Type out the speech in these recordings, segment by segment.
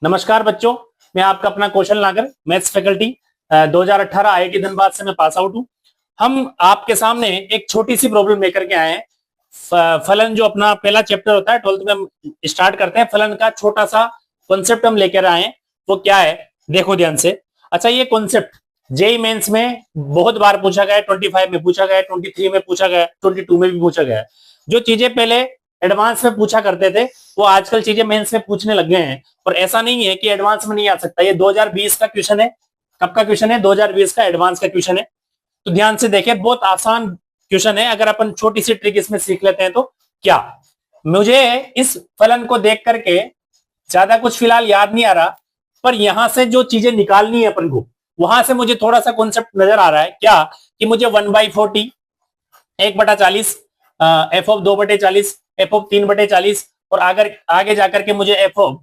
नमस्कार बच्चों, मैं आपका अपना कौशल नागर, मैथ्स फैकल्टी 2018 आईआईटी धनबाद से मैं पास आउट हूं। हम आपके सामने एक छोटी सी प्रॉब्लम लेकर के आए हैं। फलन जो अपना पहला चैप्टर होता है 12th में हम स्टार्ट करते हैं, फलन का छोटा सा कॉन्सेप्ट हम लेकर आए हैं। वो क्या है, देखो ध्यान से। अच्छा, ये कॉन्सेप्ट जेई मेंस में बहुत बार पूछा गया है, 25 में पूछा गया है, 23 में पूछा गया है, 22 में भी पूछा गया है। जो चीजें पहले एडवांस में पूछा करते थे वो आजकल चीजें मेंस में पूछने लग गए हैं। और ऐसा नहीं है कि एडवांस में नहीं आ सकता, ये 2020 का क्वेश्चन है। कब का क्वेश्चन है? 2020 का एडवांस का क्वेश्चन है। तो ध्यान से देखें, बहुत आसान क्वेश्चन है। अगर अपन छोटी सी ट्रिक इसमें सीख लेते हैं तो क्या, मुझे इस फलन को देख करके ज्यादा कुछ फिलहाल याद नहीं आ रहा, पर यहां से जो चीजें निकालनी है अपन को, वहां से मुझे थोड़ा सा कॉन्सेप्ट नजर आ रहा है। क्या कि मुझे 1/40 1/40 एफ ऑफ 2/40 एफ ऑफ 3/40 और अगर आगे जाकर के मुझे एफ ऑफ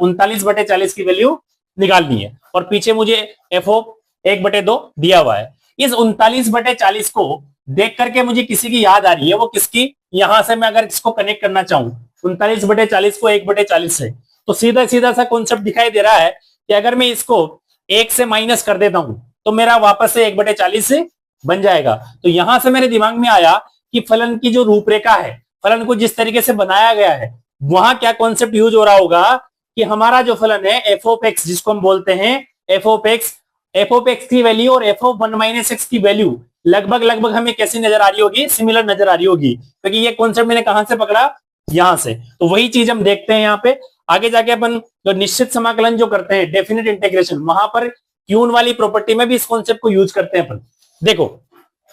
39/40 की वैल्यू निकालनी है, और पीछे मुझे एफ ऑफ 1/2 दिया हुआ है। इस 39/40 को देख करके मुझे किसी की याद आ रही है, वो किसकी? यहां से मैं अगर इसको कनेक्ट करना चाहूं 39/40 को 1/40 से, तो सीधा सीधा सा कॉन्सेप्ट दिखाई दे रहा है कि अगर मैं इसको 1 से माइनस कर देता हूं तो मेरा वापस से 1/40 से बन जाएगा। तो यहां से मेरे दिमाग में आया कि फलन की जो रूपरेखा है, फलन को जिस तरीके से बनाया गया है, वहां क्या कॉन्सेप्ट यूज हो रहा होगा कि हमारा जो फलन है एफ ऑफ एक्स, जिसको हम बोलते हैं एफ ऑफ एक्स की वैल्यू और एफ ऑफ 1 - x की वैल्यू लगभग लगभग हमें कैसी नजर आ रही होगी? सिमिलर नजर आ रही होगी, क्योंकि ये कॉन्सेप्ट मैंने कहां से पकड़ा? यहां से। तो वही चीज हम देखते हैं यहाँ पे। आगे जाके अपन जो निश्चित समाकलन जो करते हैं, डेफिनेट इंटीग्रेशन, वहां पर क्यून वाली प्रॉपर्टी में भी इस कॉन्सेप्ट को यूज करते हैं अपन। देखो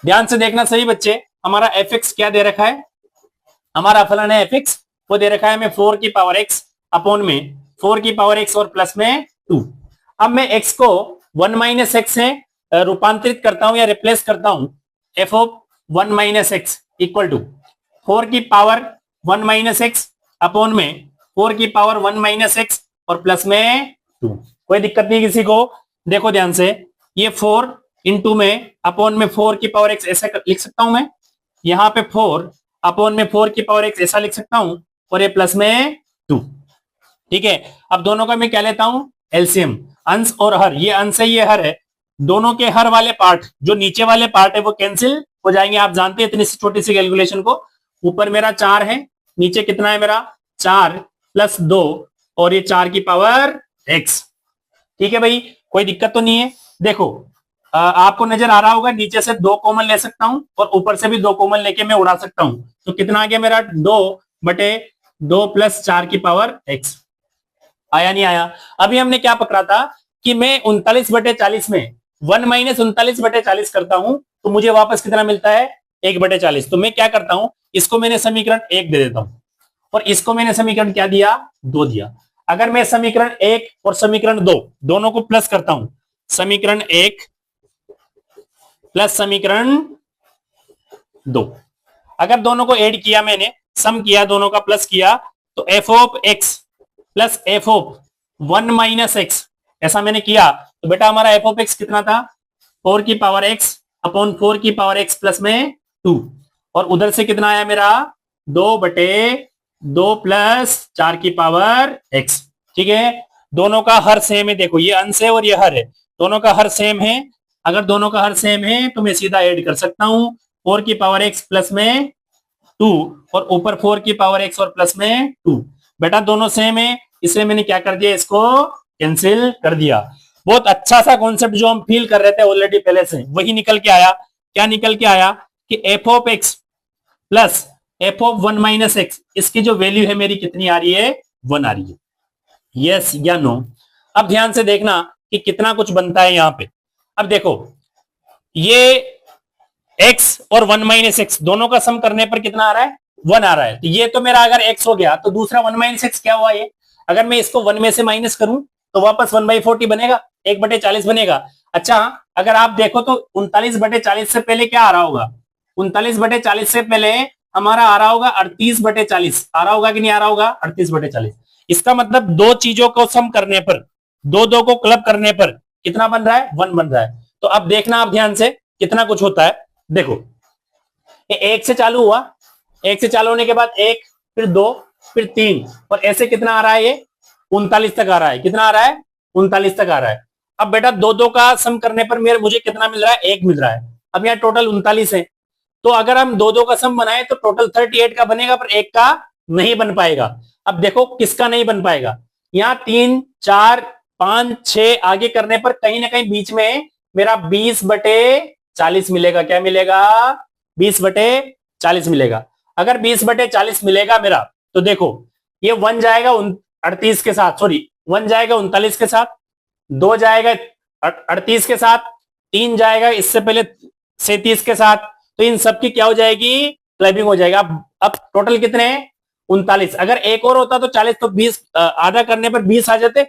ध्यान से देखना सही बच्चे, हमारा एफ एक्स क्या दे रखा है? हमारा फलन है एफ एक्स, वो दे रखा है हमें 4 की पावर एक्स अपॉन में 4 की पावर एक्स और प्लस में 2। अब मैं एक्स को 1 - x से रूपांतरित करता हूं या रिप्लेस करता हूं। F of 1 - x equal to 4 की पावर 1 - x अपॉन में 4 की पावर 1 - x और प्लस में 2। कोई दिक्कत नहीं किसी को? देखो ध्यान से, ये 4 इंटू में अपॉन में 4 की पावर x ऐसा लिख सकता हूं मैं। यहाँ पे 4 अपॉन में 4 की पावर x ऐसा लिख सकता हूं, और ये प्लस में 2। ठीक है, अब दोनों का मैं क्या लेता हूं? एलसीएम। अंश और हर, ये अंश है ये हर है, दोनों के हर वाले पार्ट, जो नीचे वाले पार्ट है वो कैंसिल हो जाएंगे। आप जानते हैं इतनी सी छोटी सी कैलकुलेशन को। ऊपर मेरा 4 है, नीचे कितना है मेरा? 4 + 2 और ये 4 की पावर x। ठीक है भाई, कोई दिक्कत तो नहीं है? देखो आपको नजर आ रहा होगा, नीचे से 2 कॉमन ले सकता हूं और ऊपर से भी 2 कॉमन लेके मैं उड़ा सकता हूं। तो कितना आ गया मेरा? 2/2 + 4 की पावर x। आया नहीं आया? अभी हमने क्या पकड़ा था कि मैं 39/40 में 1 - 39/40 करता हूं तो मुझे वापस कितना मिलता है? 1/40। तो मैं क्या करता हूं, इसको मैंने समीकरण 1 दे देता हूं और इसको मैंने समीकरण क्या दिया? 2 दिया। अगर मैं समीकरण 1 और समीकरण 2 दोनों को प्लस करता हूं, समीकरण 1 प्लस समीकरण 2, अगर दोनों को ऐड किया, मैंने सम किया, दोनों का प्लस किया, तो F of x plus F of 1 - x ऐसा मैंने किया, तो बेटा हमारा एफ ऑफ एक्स कितना था? 4 की पावर x अपॉन 4 की पावर x प्लस में 2, और उधर से कितना आया मेरा? 2/2 प्लस 4 की पावर x। ठीक है, दोनों का हर सेम है। देखो ये अंश है और ये हर है, दोनों का हर सेम है। अगर दोनों का हर सेम है तो मैं सीधा ऐड कर सकता हूं, 4 की पावर x प्लस में 2 और ऊपर 4 की पावर x और प्लस में 2। बेटा दोनों सेम है, इसलिए मैंने क्या कर दिया? इसको कैंसिल कर दिया। बहुत अच्छा सा कॉन्सेप्ट जो हम फील कर रहे थे ऑलरेडी पहले से, वही निकल के आया। क्या निकल के आया? कि F of x plus F of 1 - x, इसकी जो वैल्यू है मेरी कितनी आ रही है? 1 आ रही है। यस या नो? अब ध्यान से देखना कि कितना कुछ बनता है यहां पे। अब देखो ये x और 1 - x दोनों का सम करने पर कितना आ रहा है? 1 आ रहा है। तो ये तो मेरा अगर x हो गया, तो दूसरा 1 - x क्या हुआ? ये अगर मैं इसको 1 में से माइनस करूं तो वापस 1/40 बनेगा, 1/40 बनेगा। अच्छा, अगर आप देखो तो 39/40 से पहले क्या आ रहा होगा? 39/40 से पहले हमारा आ रहा होगा 38/40। आ रहा होगा कि नहीं आ रहा होगा? 38/40। इसका मतलब दो चीजों को सम करने पर, दो को क्लब करने पर कितना बन रहा है? 1 बन रहा है। तो अब देखना आप ध्यान से कितना कुछ होता है। देखो ये 1 से चालू हुआ, 1 से चालू होने के बाद 1, फिर 2, फिर 3, और ऐसे कितना आ रहा है, ये 39 तक आ रहा है। कितना आ रहा है, 39 तक आ रहा है। अब बेटा दो दो का सम करने पर मेरे मुझे कितना मिल रहा है, 1 मिल रहा है। अब यहाँ टोटल 39 है, तो अगर हम दो दो का सम बनाए तो टोटल 38 का बनेगा, पर 1 का नहीं बन पाएगा। अब देखो किसका नहीं बन पाएगा, यहाँ 3 4 5 6 आगे करने पर कहीं ना कहीं बीच में मेरा 20/40 मिलेगा। क्या मिलेगा, 20/40 मिलेगा। अगर 20/40 मिलेगा मेरा, तो देखो ये 1 जाएगा 38 के साथ, सॉरी 1 जाएगा 39 के साथ, 2 जाएगा 38 के साथ, 3 जाएगा इससे पहले 37 के साथ। तो इन सब की क्या हो जाएगी, क्लबिंग हो जाएगा। अब टोटल कितने हैं, 39। अगर एक और होता तो 40, तो 20 आधा करने पर 20 आ जाते।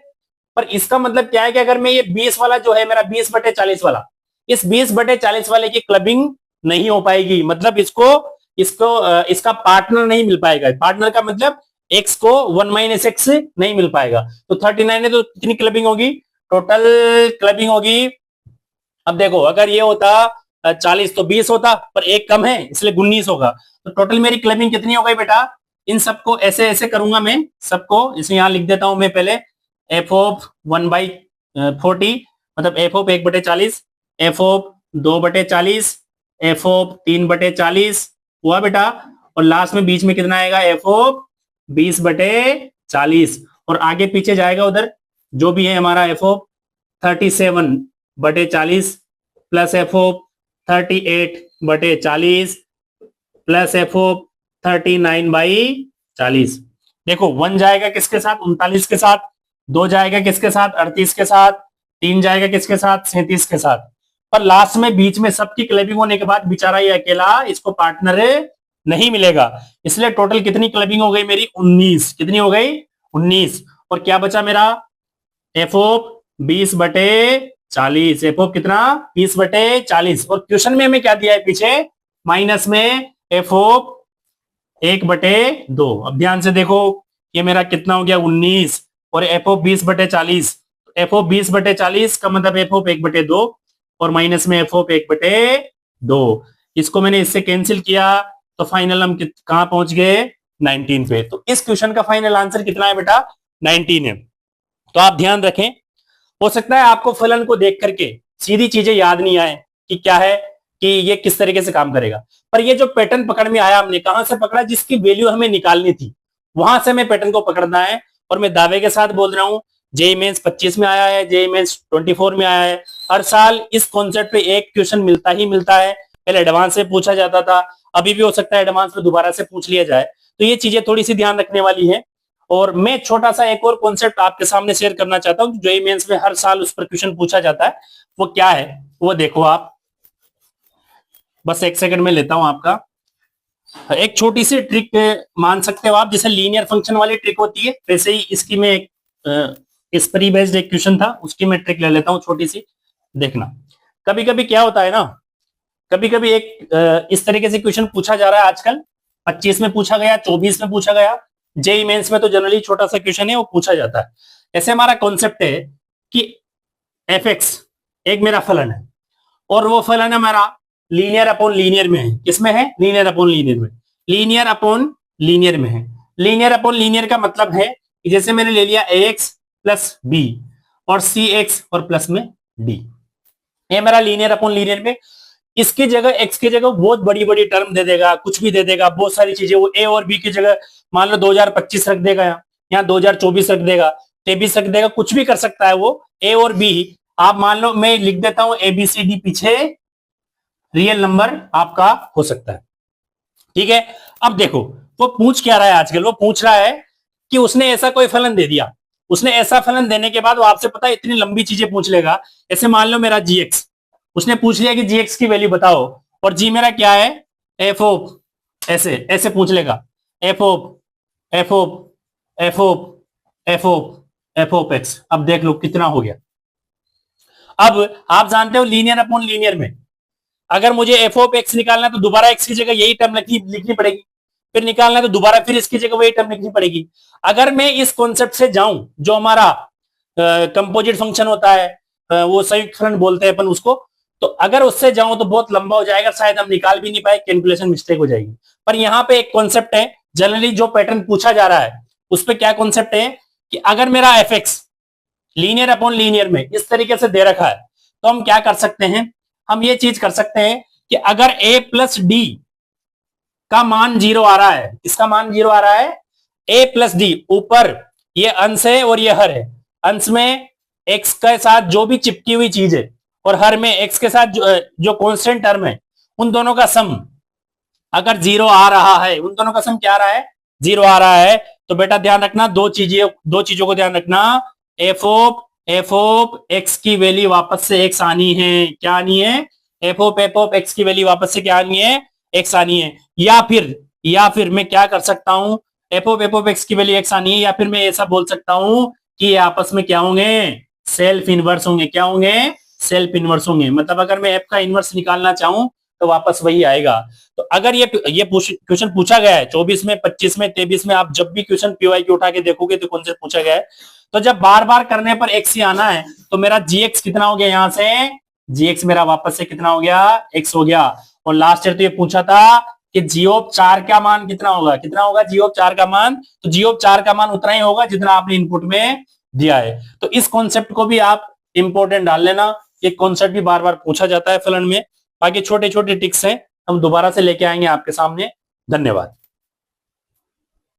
पर इसका मतलब क्या है कि अगर मैं ये 20 वाला जो है मेरा 20/40 वाला, इस 20/40 वाले की क्लबिंग नहीं हो पाएगी। मतलब इसको इसको इसका पार्टनर नहीं मिल पाएगा। पार्टनर का मतलब x को 1 - x नहीं मिल पाएगा। तो 39 है तो कितनी क्लबिंग होगी, टोटल क्लबिंग होगी। अब देखो अगर ये होता 40 तो 20 होता, पर एक कम है इसलिए 19 होगा। तो टोटल मेरी क्लबिंग कितनी हो गई बेटा, इन सबको ऐसे ऐसे करूंगा मैं, सबको इसे यहां लिख देता हूं मैं पहले। एफ ऑफ 1/40 मतलब F of 1/40, F of 2/40, F of 3/40 हुआ बेटा। और लास्ट में बीच में कितना आएगा, एफ ऑफ 20/40, और आगे पीछे जाएगा उधर जो भी है हमारा F of 37/40 plus F of 38/40 plus F of 39/40। देखो 1 जाएगा किसके साथ, 39 के साथ, 2 जाएगा किसके साथ, 38 के साथ, 3 जाएगा किसके साथ, 37 के साथ। पर लास्ट में बीच में सबकी क्लबिंग होने के बाद बेचारा ये अकेला, इसको पार्टनर नहीं मिलेगा। इसलिए टोटल कितनी क्लबिंग हो गई मेरी, 19। कितनी हो गई, 19। और क्या बचा मेरा, एफ ऑफ 20/40, एफ ऑफ कितना, 20/40। और क्वेश्चन में हमें क्या दिया है पीछे, माइनस में एफ ऑफ 1/2। अब ध्यान से देखो ये मेरा कितना हो गया, 19, और एफ ऑफ 20/40, एफ ऑफ 20/40 का मतलब एफ ऑफ 1/2, और माइनस में एफ ऑफ 1/2। इसको मैंने इससे कैंसिल किया तो फाइनल हम कहां पहुंच गए, 19 पे। तो इस क्वेश्चन का फाइनल आंसर कितना है बेटा, 19 है। तो आप ध्यान रखें, हो सकता है आपको फलन को देख करके सीधी चीजें याद नहीं आए कि क्या है, कि ये किस तरीके से काम करेगा। पर ये जो पैटर्न पकड़ में आया, हमने कहां से पकड़ा, जिसकी वैल्यू हमें निकालनी थी वहां से हमें पैटर्न को पकड़ना है। और मैं दावे के साथ बोल रहा हूं, जेईई मेंस 25 में आया है, जेईई मेंस 24 में आया है। हर साल इस कॉन्सेप्ट पे एक क्वेश्चन मिलता ही मिलता है। पहले एडवांस से पूछा जाता था, अभी भी हो सकता है एडवांस में दोबारा से पूछ लिया जाए। तो ये चीजें थोड़ी सी ध्यान रखने वाली है। और मैं छोटा सा एक और कॉन्सेप्ट आपके सामने शेयर करना चाहता हूं, जेईई मेंस में हर साल उस पर क्वेश्चन पूछा जाता है। वो क्या है, वो देखो आप, बस एक सेकंड में लेता हूं आपका। एक छोटी सी ट्रिक मान सकते हो आप, जैसे लीनियर फंक्शन वाली ट्रिक होती है, वैसे ही इसकी मैं इस पर ही बेस्ड एक क्वेश्चन था, उसकी मैं ट्रिक ले लेता हूं छोटी सी। देखना कभी कभी क्या होता है ना, कभी कभी एक इस तरीके से क्वेश्चन पूछा जा रहा है आजकल, 25 में पूछा गया, 24 में पूछा गया, जेईई मेंस में तो जनरली छोटा सा क्वेश्चन है वो पूछा जाता है। ऐसे हमारा कॉन्सेप्ट है कि एफ एक्स एक मेरा फलन है, और वो फलन हमारा लीनियर अपॉन लीनियर में है। किसमें है, लीनियर अपॉन लीनियर में, लीनियर अपॉन लीनियर में है। लीनियर अपॉन लीनियर का मतलब है कि जैसे मैंने ले लिया एक्स प्लस बी और सी एक्स और प्लस में डी, ये मेरा लीनियर अपॉन लीनियर में। इसकी जगह एक्स की जगह बहुत बड़ी बड़ी टर्म दे देगा, कुछ भी दे देगा, बहुत सारी चीजें। वो ए और बी की जगह मान लो 2025 रख देगा, यहाँ 2024 रख देगा, 23 रख देगा, कुछ भी कर सकता है वो। ए और बी आप मान लो, मैं लिख देता हूं ए बी सी डी, पीछे रियल नंबर आपका हो सकता है। ठीक है, अब देखो वो पूछ क्या रहा है आजकल, वो पूछ रहा है कि उसने ऐसा कोई फलन दे दिया, उसने ऐसा फलन देने के बाद वो आपसे पता है इतनी लंबी चीजें पूछ लेगा। ऐसे मान लो मेरा जी एक्स, उसने पूछ लिया कि जी एक्स की वैल्यू बताओ, और जी मेरा क्या है, एफ ऑफ, ऐसे ऐसे पूछ लेगा, F of F of F of F of F of x. अब देख लो कितना हो गया। अब आप जानते हो लीनियर अपॉन लीनियर में अगर मुझे एफ ऑफ एक्स निकालना है तो दोबारा एक्स की जगह यही टर्म लिखनी पड़ेगी, फिर निकालना है तो दोबारा फिर इसकी जगह वही टर्म लिखनी पड़ेगी। अगर मैं इस कॉन्सेप्ट से जाऊं, जो हमारा कंपोजिट फंक्शन होता है, वो संयुक्त फलन बोलते हैं अपन उसको, तो अगर उससे जाऊं तो बहुत लंबा हो जाएगा, शायद हम निकाल भी नहीं पाए, कैलकुलेशन मिस्टेक हो जाएगी। पर यहाँ पे एक कॉन्सेप्ट है जनरली जो पैटर्न पूछा जा रहा है उस पे क्या कॉन्सेप्ट है कि अगर मेरा F x linear upon linear में इस तरीके से दे रखा है तो हम क्या कर सकते हैं, हम ये चीज कर सकते हैं कि अगर a प्लस डी का मान 0 आ रहा है, इसका मान 0 आ रहा है, a प्लस डी ऊपर ये अंश है और ये हर है, अंश में x के साथ जो भी चिपकी हुई चीज है और हर में x के साथ जो कांस्टेंट टर्म है उन दोनों का सम अगर 0 आ रहा है, उन दोनों का सम क्या आ रहा है, 0 आ रहा है, तो बेटा ध्यान रखना दो चीजों को ध्यान रखना, एफ ऑफ एक्स की वैल्यू वापस से एक्स आनी है, क्या आनी है, एफ ऑफ एक्स की वैल्यू वापस से क्या आनी है, एक्स आनी है, या फिर मैं क्या कर सकता हूं, एफ ऑफ एक्स की वैल्यू एक्स आनी है, या फिर मैं ऐसा बोल सकता हूं कि ये आपस में क्या होंगे, सेल्फ इनवर्स होंगे, क्या होंगे, सेल्फ इनवर्स होंगे, मतलब अगर मैं एफ का इनवर्स निकालना चाहूं तो वापस वही आएगा। तो अगर ये क्वेश्चन पूछा गया है 24 में, 25 में, 23 में, आप जब भी क्वेश्चन पीवाई उठा के देखोगे तो कौन से पूछा गया है, तो जब बार बार करने पर एक्स ही आना है तो मेरा जीएक्स कितना हो गया, यहां से जीएक्स मेरा वापस से कितना हो गया, एक्स हो गया। और लास्ट ईयर तो ये पूछा था कि जी ऑफ 4 का मान कितना होगा, कितना होगा जी ऑफ 4 का मान, तो जी ऑफ 4 का मान उतना ही होगा जितना आपने इनपुट में दिया है। तो इस कॉन्सेप्ट को भी आप इंपोर्टेंट डाल लेना, ये कॉन्सेप्ट भी बार बार पूछा जाता है फलन में। बाकी छोटे छोटे टिक्स हैं, हम दोबारा से लेके आएंगे आपके सामने। धन्यवाद।